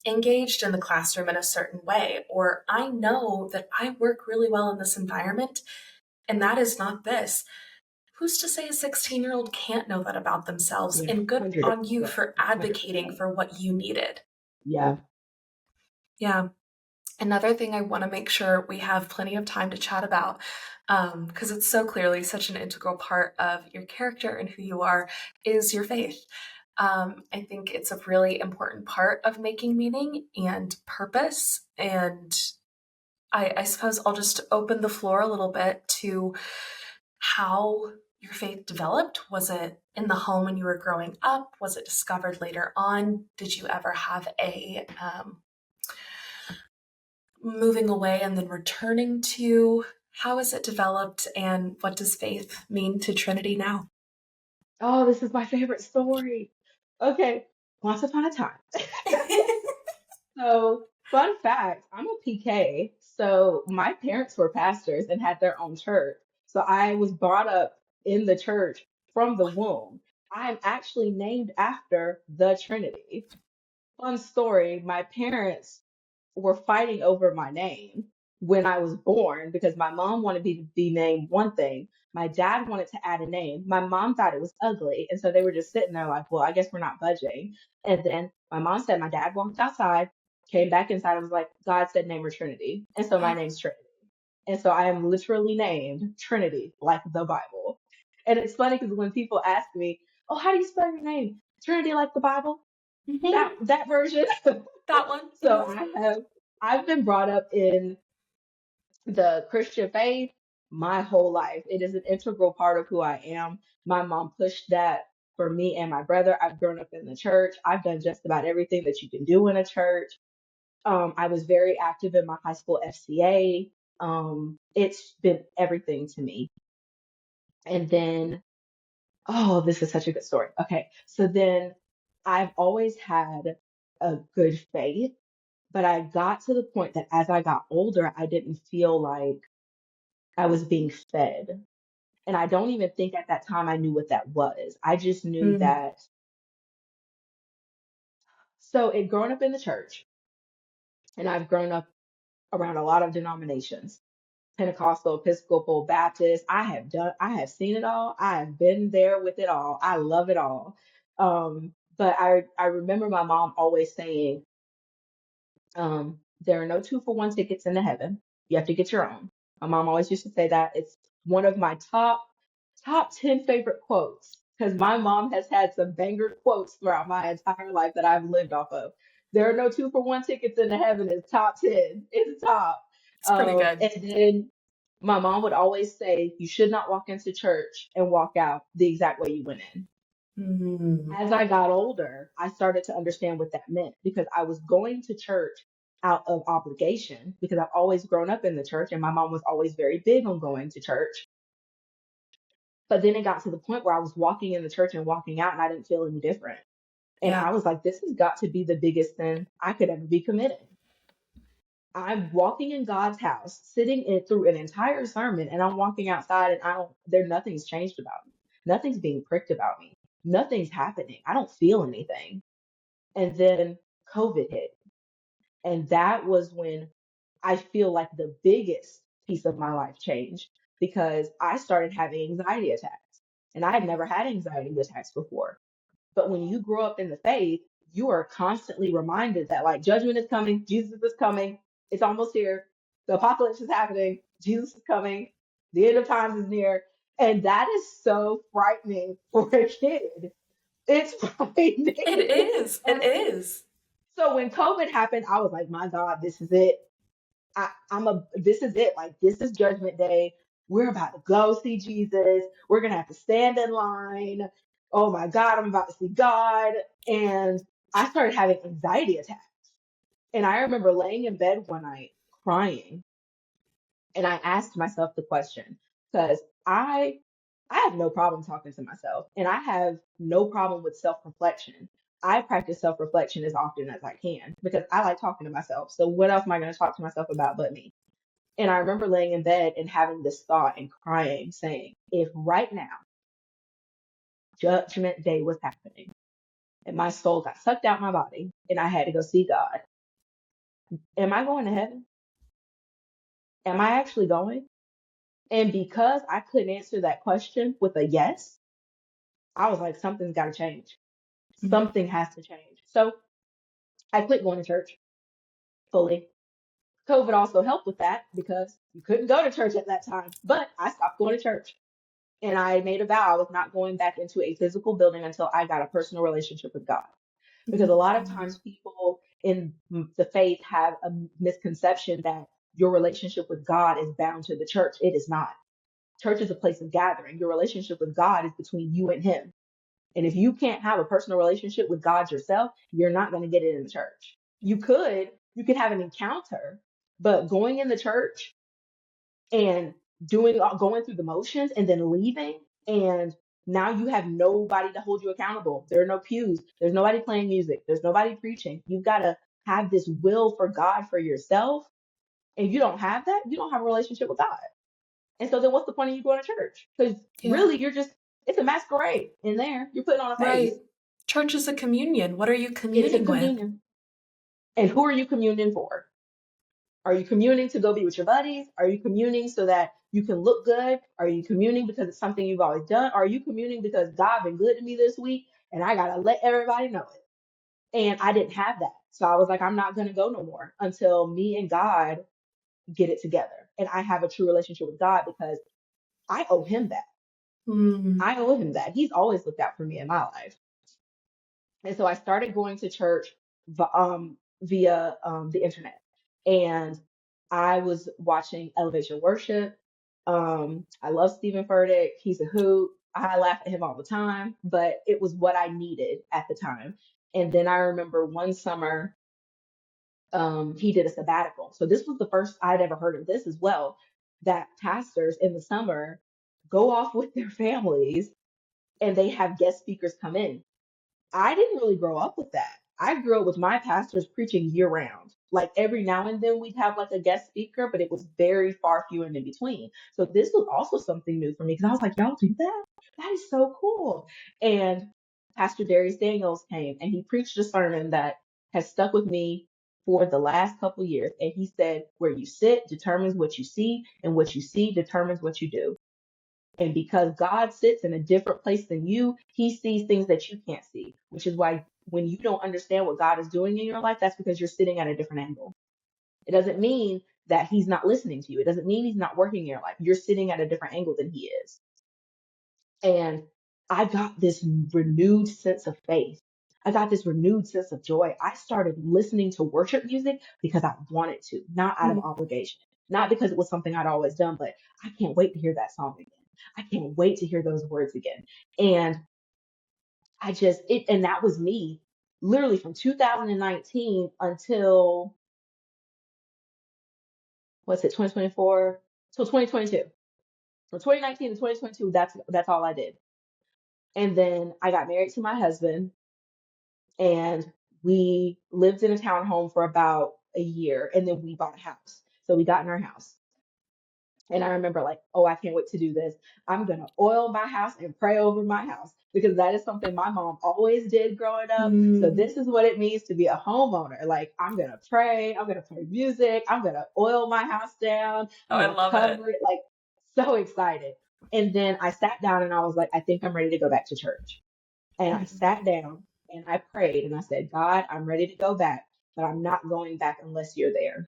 engaged in the classroom in a certain way, or I know that I work really well in this environment, and that is not this. Who's to say a 16-year-old can't know that about themselves? Yeah, And good on you 100%. for advocating 100%. for what you needed. Yeah. Yeah. Another thing I want to make sure we have plenty of time to chat about, because it's so clearly such an integral part of your character and who you are, is your faith. I think it's a really important part of making meaning and purpose. And I suppose I'll just open the floor a little bit to how your faith developed. Was it in the home when you were growing up? Was it discovered later on? Did you ever have a moving away and then returning to? How is it developed, and what does faith mean to Trinity now? Oh, this is my favorite story. Okay, once upon a time. So, fun fact, I'm a PK. So, my parents were pastors and had their own church. So, I was brought up in the church from the womb. I'm actually named after the Trinity. Fun story, my parents were fighting over my name when I was born because my mom wanted me to be named one thing. My dad wanted to add a name. My mom thought it was ugly. And so they were just sitting there like, well, I guess we're not budging. And then my mom said my dad walked outside, came back inside, and was like, God said name her Trinity. And so my name's Trinity. And so I am literally named Trinity, like the Bible. And it's funny because when people ask me, oh, how do you spell your name? Trinity like the Bible? That version. That one. So I've been brought up in the Christian faith my whole life. It is an integral part of who I am. My mom pushed that for me and my brother. I've grown up in the church. I've done just about everything that you can do in a church. I was very active in my high school FCA. It's been everything to me. And then, oh, this is such a good story. Okay, so then I've always had a good faith, but I got to the point that as I got older, I didn't feel like I was being fed. And I don't even think at that time I knew what that was. I just knew Mm, that. So it grown up in the church, and I've grown up around a lot of denominations. Pentecostal, Episcopal, Baptist. I have seen it all. I have been there with it all. I love it all. But I remember my mom always saying, there are no 2-for-1 tickets into heaven. You have to get your own. My mom always used to say that. It's one of my top 10 favorite quotes because my mom has had some banger quotes throughout my entire life that I've lived off of. There are no 2-for-1 tickets into heaven. It's top 10. It's top. it's pretty good. And then my mom would always say, you should not walk into church and walk out the exact way you went in. Mm, As I got older, I started to understand what that meant because I was going to church out of obligation because I've always grown up in the church and my mom was always very big on going to church. But then it got to the point where I was walking in the church and walking out and I didn't feel any different. And yeah. I was like, this has got to be the biggest sin I could ever be committing. I'm walking in God's house, sitting in through an entire sermon, and I'm walking outside and nothing's changed about me. Nothing's being pricked about me. Nothing's happening. I don't feel anything. And then COVID hit. And that was when I feel like the biggest piece of my life changed because I started having anxiety attacks. And I had never had anxiety attacks before. But when you grow up in the faith, you are constantly reminded that like judgment is coming, Jesus is coming, it's almost here, the apocalypse is happening, Jesus is coming, the end of times is near. And that is so frightening for a kid. It's frightening. It is. And It is. so when COVID happened, I was like, my God, this is it. This is it. Like, this is Judgment Day. We're about to go see Jesus. We're going to have to stand in line. Oh my God, I'm about to see God. And I started having anxiety attacks. And I remember laying in bed one night crying. And I asked myself the question because I have no problem talking to myself and I have no problem with self-reflection. I practice self-reflection as often as I can because I like talking to myself. So what else am I going to talk to myself about but me? And I remember laying in bed and having this thought and crying, saying, if right now judgment day was happening and my soul got sucked out my body and I had to go see God, am I going to heaven? Am I actually going? And because I couldn't answer that question with a yes, I was like, something's got to change. Mhm. Something has to change. So I quit going to church fully. COVID also helped with that because you couldn't go to church at that time. But I stopped going to church and I made a vow I was not going back into a physical building until I got a personal relationship with God. Because a lot of Mm. times people in the faith have a misconception that your relationship with God is bound to the church. It is not. Church is a place of gathering. Your relationship with God is between you and Him. And if you can't have a personal relationship with God yourself, you're not going to get it in the church. You could have an encounter, but going in the church and going through the motions and then leaving, and now you have nobody to hold you accountable. There are no pews. There's nobody playing music. There's nobody preaching. You've got to have this will for God for yourself. And you don't have that, you don't have a relationship with God. And so then what's the point of you going to church? Because Yeah, really it's a masquerade in there. You're putting on a face. right. Church is a communion. What are you It's a communing with? communion. And who are you communing for? Are you communing to go be with your buddies? Are you communing so that you can look good? Are you communing because it's something you've always done? Are you communing because God been good to me this week and I gotta let everybody know it? And I didn't have that. So I was like, I'm not gonna go no more until me and God get it together. And I have a true relationship with God because I owe him that. Mm. I owe him that. He's always looked out for me in my life. And so I started going to church via the internet. And I was watching Elevation Worship. I love Stephen Furtick. He's a hoot. I laugh at him all the time, but it was what I needed at the time. And then I remember one summer, he did a sabbatical. So this was the first I'd ever heard of this as well, that pastors in the summer go off with their families and they have guest speakers come in. I didn't really grow up with that. I grew up with my pastors preaching year round. Like every now and then we'd have like a guest speaker, but it was very far few and in between. So this was also something new for me because I was like, y'all do that? That is so cool. And Pastor Darius Daniels came and he preached a sermon that has stuck with me for the last couple years. And he said, where you sit determines what you see, and what you see determines what you do. And because God sits in a different place than you, he sees things that you can't see, which is why when you don't understand what God is doing in your life, that's because you're sitting at a different angle. It doesn't mean that he's not listening to you. It doesn't mean he's not working in your life. You're sitting at a different angle than he is. And I got this renewed sense of faith. I got this renewed sense of joy. I started listening to worship music because I wanted to, not out of Mm. obligation, not because it was something I'd always done, but I can't wait to hear that song again. I can't wait to hear those words again. And and that was me literally from 2019 until, what's it, 2024? Till 2022. From 2019 to 2022, that's all I did. And then I got married to my husband and we lived in a townhome for about a year and then we bought a house. So we got in our house. And I remember like, oh, I can't wait to do this. I'm going to oil my house and pray over my house because that is something my mom always did growing up. So Mm. this is what it means to be a homeowner. Like I'm going to pray, I'm going to play music, I'm going to oil my house down, Oh, I'm I going to love it. cover it, like so excited. And then I sat down and I was like, I think I'm ready to go back to church. And I Mhm. sat down and I prayed and I said, God, I'm ready to go back, but I'm not going back unless you're there.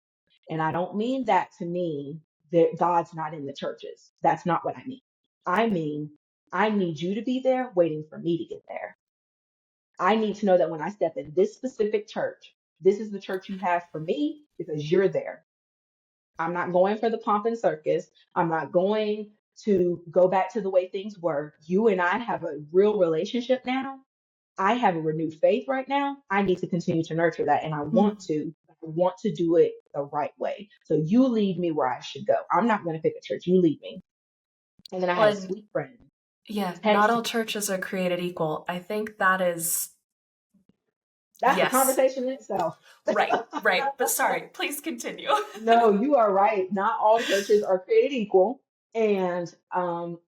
And I don't mean that to mean that God's not in the churches. That's not what I mean. I mean, I need you to be there waiting for me to get there. I need to know that when I step in this specific church, this is the church you have for me because you're there. I'm not going for the pomp and circus. I'm not going to go back to the way things were. You and I have a real relationship now. I have a renewed faith right now. I need to continue to nurture that. And I Mm. want to. I want to do it the right way. So you lead me where I should go. I'm not going to pick a church. You lead me. And then I had Well, a and sweet friend yeah, not text all me. churches are created equal. I think that is, That's a yes. conversation in itself. Right, right. But sorry, please continue. No, you are right. Not all churches are created equal. And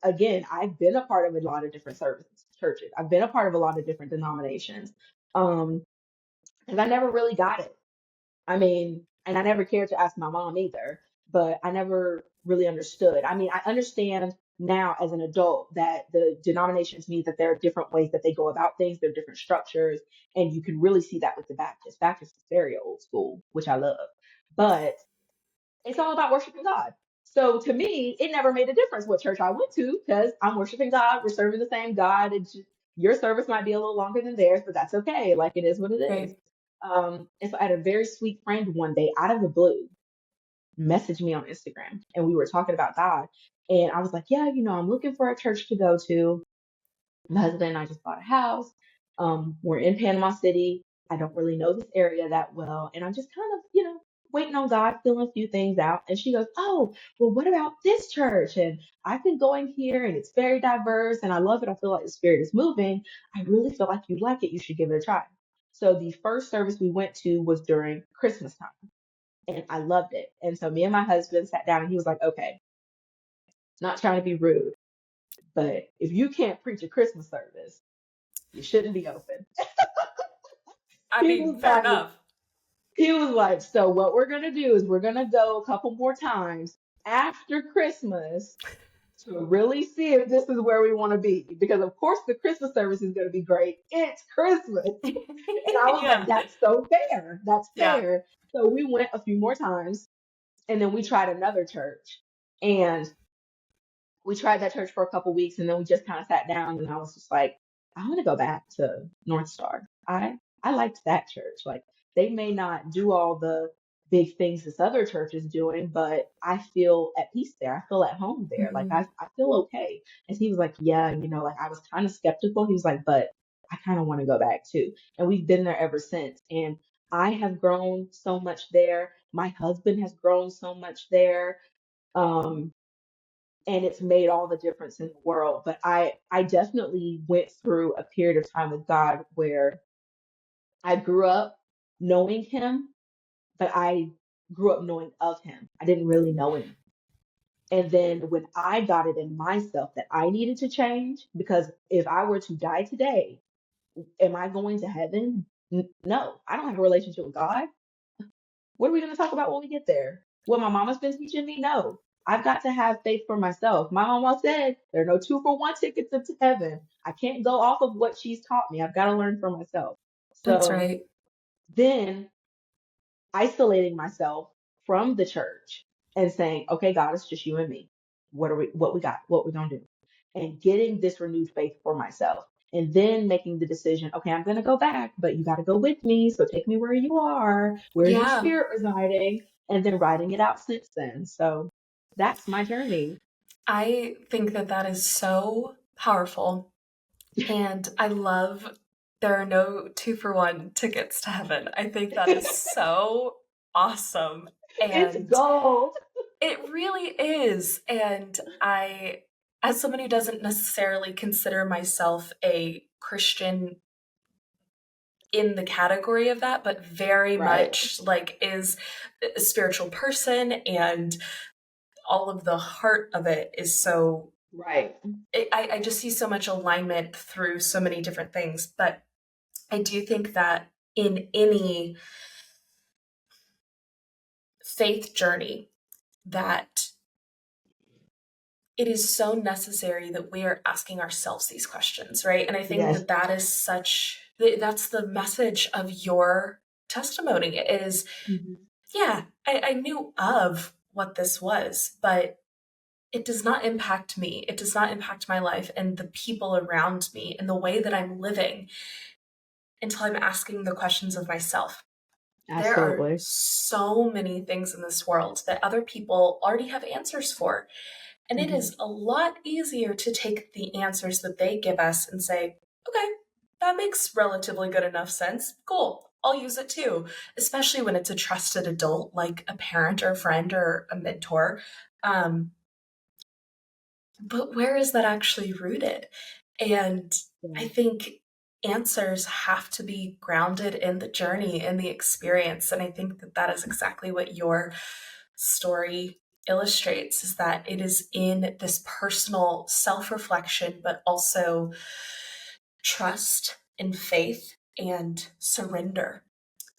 again, I've been a part of a lot of different services, churches. I've been a part of a lot of different denominations. Um, and I never really got it. I mean, and I never cared to ask my mom either, but I never really understood. I mean, I understand now as an adult that the denominations mean that there are different ways that they go about things, there are different structures, and you can really see that with the Baptist. Baptist is very old school, which I love. But It's all about worshiping God. So to me, it never made a difference what church I went to because I'm worshiping God. We're serving the same God. It's just, your service might be a little longer than theirs, but that's okay. Like it is what it is. Right. And so I had a very sweet friend one day out of the blue message me on Instagram, and we were talking about God. And I was like, yeah, I'm looking for a church to go to. My husband and I just bought a house. We're in Panama City. I don't really know this area that well. And I'm just kind of, waiting on God, filling a few things out. And she goes, oh, well, what about this church? And I've been going here and it's very diverse and I love it. I feel like the spirit is moving. I really feel like you'd like it. You should give it a try. So the first service we went to was during Christmas time and I loved it. And so me and my husband sat down and he was like, okay, not trying to be rude, but if you can't preach a Christmas service, you shouldn't be open. I He mean, was fair like, enough. so what we're gonna do is we're gonna go a couple more times after Christmas to really see if this is where we want to be. Because of course the Christmas service is gonna be great. It's Christmas. And I was like, Yeah. that's so fair. That's Yeah. fair. So we went a few more times and then we tried another church. And we tried that church for a couple weeks and then we just kind of sat down and I was just like, I want to go back to North Star. I liked that church. Like they may not do all the big things this other church is doing, but I feel at peace there. I feel at home there. Like Mhm. I feel okay. And he was like, yeah, like I was kind of skeptical. He was like, but I kind of want to go back too. And we've been there ever since. And I have grown so much there. My husband has grown so much there. Um, and it's made all the difference in the world. But I definitely went through a period of time with God where I grew up knowing him, but I grew up knowing of him. I didn't really know him. And then when I got it in myself that I needed to change, because if I were to die today, am I going to heaven? No, I don't have a relationship with God. What are we going to talk about when we get there? What my mama's been teaching me? No. I've got to have faith for myself. My mama said there are no 2-for-1 tickets into heaven. I can't go off of what she's taught me. I've got to learn for myself. That's So right. then isolating myself from the church and saying, okay, God, it's just you and me. What we got, what we gonna do? And getting this renewed faith for myself. And then making the decision, okay, I'm gonna go back, but you gotta go with me. So take me where you are. Where's your Yeah. spirit residing? And then writing it out since then. So that's my journey. I think that that is so powerful. And I love there are no 2-for-1 tickets to heaven. I think that is so awesome. It's And gold. it really is. And I, as someone who doesn't necessarily consider myself a Christian in the category of that, but very Right, much like is a spiritual person and all of the heart of it is so right. I just see so much alignment through so many different things. But I do think that in any faith journey, that it is so necessary that we are asking ourselves these questions, right? And I think Yes. that that is that's the message of your testimony is, Mhm. yeah, I knew of what this was, but it does not impact me. It does not impact my life and the people around me and the way that I'm living until I'm asking the questions of myself. There are Absolutely. so many things in this world that other people already have answers for. And it Mhm. is a lot easier to take the answers that they give us and say, okay, that makes relatively good enough sense. Cool. I'll use it too, especially when it's a trusted adult like a parent or a friend or a mentor. Um, but where is that actually rooted? And I Yeah, think answers have to be grounded in the journey and the experience. And I think that that is exactly what your story illustrates is that it is in this personal self-reflection, but also trust and faith and surrender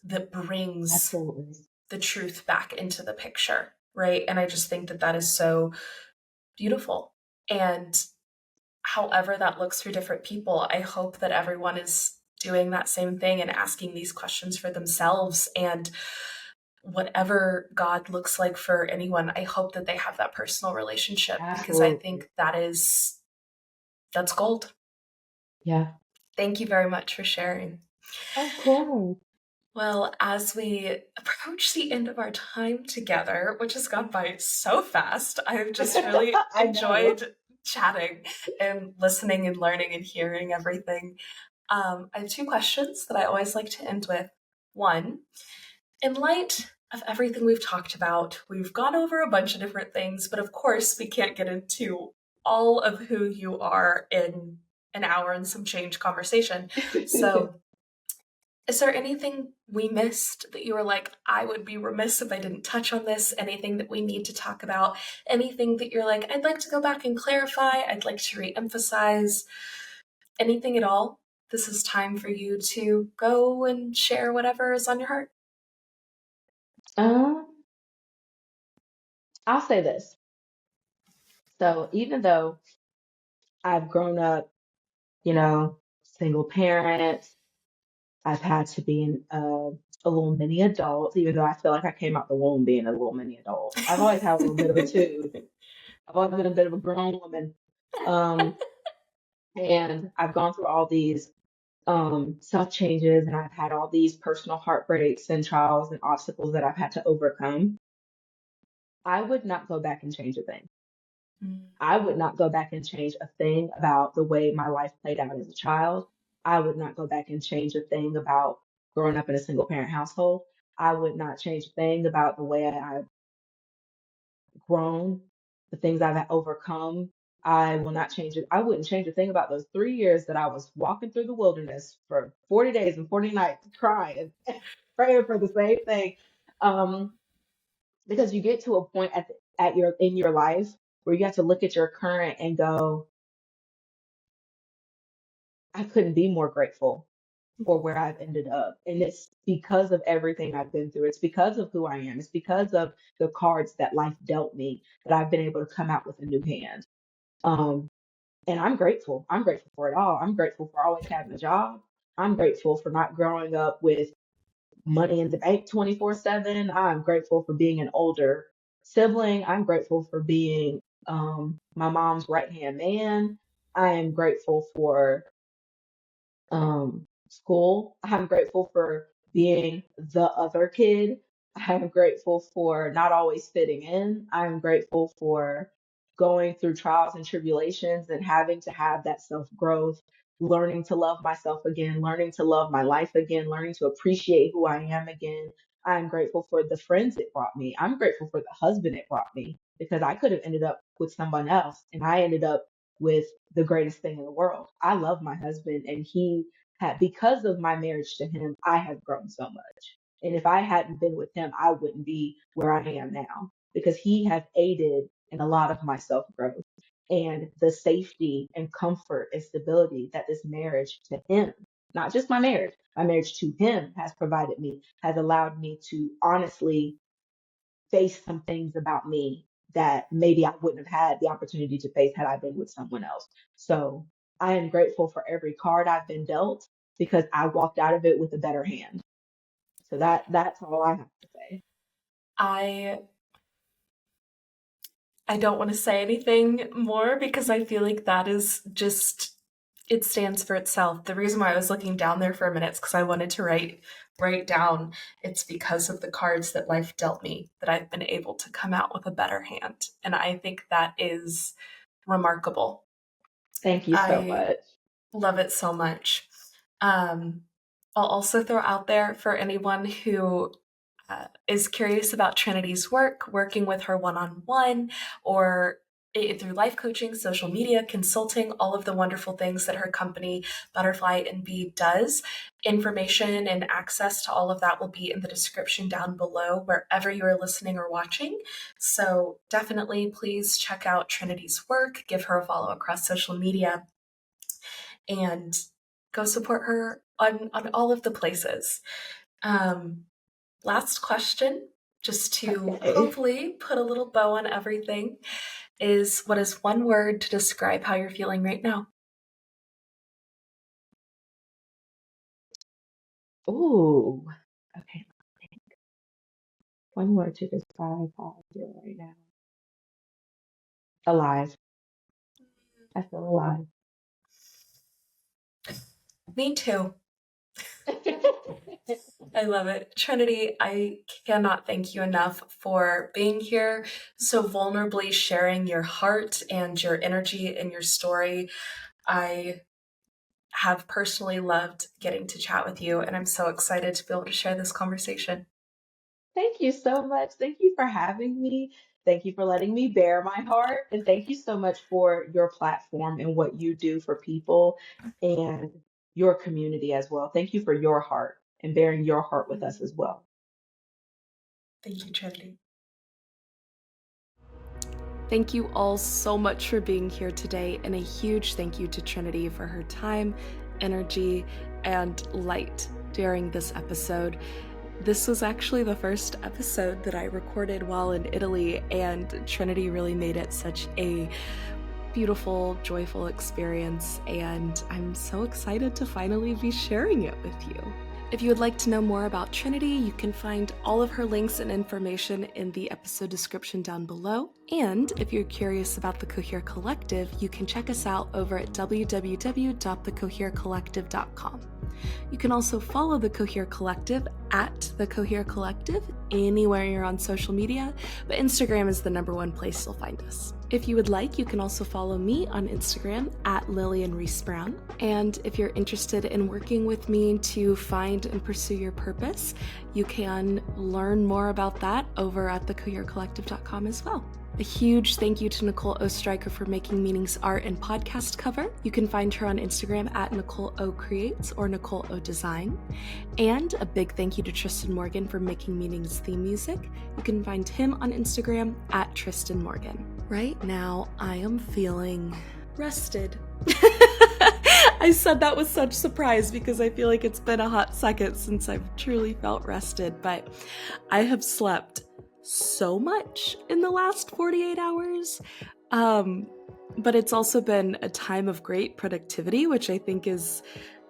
that brings absolutely. the truth back into the picture, right? And I just think that that is so beautiful. And however that looks for different people, I hope that everyone is doing that same thing and asking these questions for themselves and whatever God looks like for anyone, I hope that they have that personal relationship, because I Absolutely. think that's gold. Yeah. Thank you very much for sharing. Of course. Well, as we approach the end of our time together, which has gone by so fast, I've just really I know. enjoyed chatting and listening and learning and hearing everything. I have two questions that I always like to end with. One, in light of everything we've talked about, we've gone over a bunch of different things, but of course, we can't get into all of who you are in an hour and some change conversation. So, is there anything we missed that you were like, I would be remiss if I didn't touch on this? Anything that we need to talk about? Anything that you're like, I'd like to go back and clarify? I'd like to re-emphasize? Anything at all? This is time for you to go and share whatever is on your heart. Um, I'll say this. So even though I've grown up, single parent, I've had to be a little mini adult, even though I feel like I came out the womb being a little mini adult. I've always had a little bit of a too. I've always been a bit of a grown woman. Um, and I've gone through all these self changes, and I've had all these personal heartbreaks and trials and obstacles that I've had to overcome. I would not go back and change a thing. I would not go back and change a thing about the way my life played out as a child. I would not go back and change a thing about growing up in a single parent household. I would not change a thing about the way I've grown, the things I've overcome. I will not change it. I wouldn't change a thing about those 3 years that I was walking through the wilderness for 40 days and 40 nights crying, praying for the same thing. Um, because you get to a point in your life where you have to look at your current and go, I couldn't be more grateful for where I've ended up. And it's because of everything I've been through. It's because of who I am. It's because of the cards that life dealt me that I've been able to come out with a new hand. Um, and I'm grateful. I'm grateful for it all. I'm grateful for always having a job. I'm grateful for not growing up with money in the bank 24/7. I'm grateful for being an older sibling. I'm grateful for being my mom's right hand man. I am grateful for school. I'm grateful for being the other kid. I'm grateful for not always fitting in. I'm grateful for going through trials and tribulations and having to have that self growth, learning to love myself again, learning to love my life again, learning to appreciate who I am again. I'm grateful for the friends it brought me. I'm grateful for the husband it brought me because I could have ended up with someone else and I ended up with the greatest thing in the world. I love my husband, and he had, because of my marriage to him, I have grown so much. And if I hadn't been with him, I wouldn't be where I am now because he has aided in a lot of my self growth and the safety and comfort and stability that this marriage to him, not just my marriage to him has provided me, has allowed me to honestly face some things about me that maybe I wouldn't have had the opportunity to face had I been with someone else. So I am grateful for every card I've been dealt because I walked out of it with a better hand. So that's all I have to say. I I don't want to say anything more because I feel like that is just, it stands for itself. The reason why I was looking down there for a minute is because I wanted to write down, it's because of the cards that life dealt me that I've been able to come out with a better hand. And I think that is remarkable. Thank you so I much. love it so much. Um, I'll also throw out there for anyone who is curious about Trinity's work, working with her one on one, or through life coaching, social media, consulting, all of the wonderful things that her company, Butterfly and Bee, does. Information and access to all of that will be in the description down below, wherever you are listening or watching. So definitely please check out Trinity's work, give her a follow across social media, and go support her on all of the places. Um, Last question, just to Okay. hopefully put a little bow on everything, is what is one word to describe how you're feeling right now? Ooh. Okay. One word to describe how I feel right now. Alive. I feel alive. Me too. I love it. Trinity, I cannot thank you enough for being here, so vulnerably sharing your heart and your energy and your story. I have personally loved getting to chat with you, and I'm so excited to be able to share this conversation. Thank you so much. Thank you for having me. Thank you for letting me bare my heart. And thank you so much for your platform and what you do for people and your community as well. Thank you for your heart and bearing your heart with us as well. Thank you, Trinity. Thank you all so much for being here today, and a huge thank you to Trinity for her time, energy, and light during this episode. This was actually the first episode that I recorded while in Italy, and Trinity really made it such a beautiful, joyful experience, and I'm so excited to finally be sharing it with you. If you would like to know more about Trinity, you can find all of her links and information in the episode description down below. And if you're curious about the Cohere Collective, you can check us out over at www.thecoherecollective.com. You can also follow the Cohere Collective at the Cohere Collective anywhere you're on social media, but Instagram is the #1 place you'll find us. If you would like, you can also follow me on Instagram at Lillian Reese Brown. And if you're interested in working with me to find and pursue your purpose, you can learn more about that over at thecoherecollective.com as well. A huge thank you to Nicole Oesterreicher for making Meaning's art and podcast cover. You can find her on Instagram at Nicole O Creates or Nicole O Design. And a big thank you to Tristan Morgan for making Meaning's theme music. You can find him on Instagram at Tristan Morgan. Right now, I am feeling rested. I said that with such surprise because I feel like it's been a hot second since I've truly felt rested, but I have slept so much in the last 48 hours. But it's also been a time of great productivity, which I think is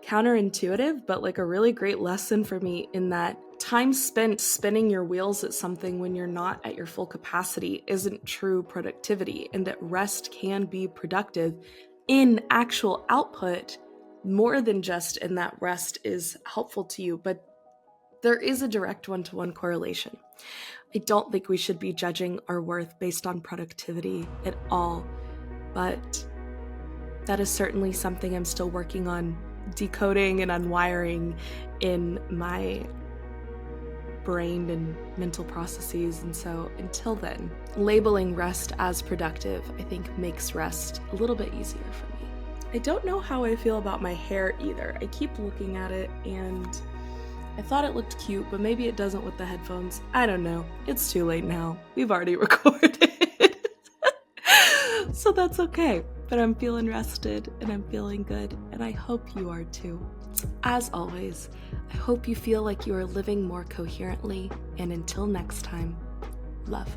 counterintuitive, but like a really great lesson for me in that time spent spinning your wheels at something when you're not at your full capacity isn't true productivity, and that rest can be productive in actual output more than just in that rest is helpful to you, but there is a direct one-to-one correlation. I don't think we should be judging our worth based on productivity at all, but that is certainly something I'm still working on decoding and unwiring in my brain and mental processes. And so until then, labeling rest as productive, I think makes rest a little bit easier for me. I don't know how I feel about my hair either. I keep looking at it and I thought it looked cute, but maybe it doesn't with the headphones. I don't know. It's too late now. We've already recorded. So that's okay. But I'm feeling rested and I'm feeling good, and I hope you are too. As always, I hope you feel like you are living more coherently, and until next time, love.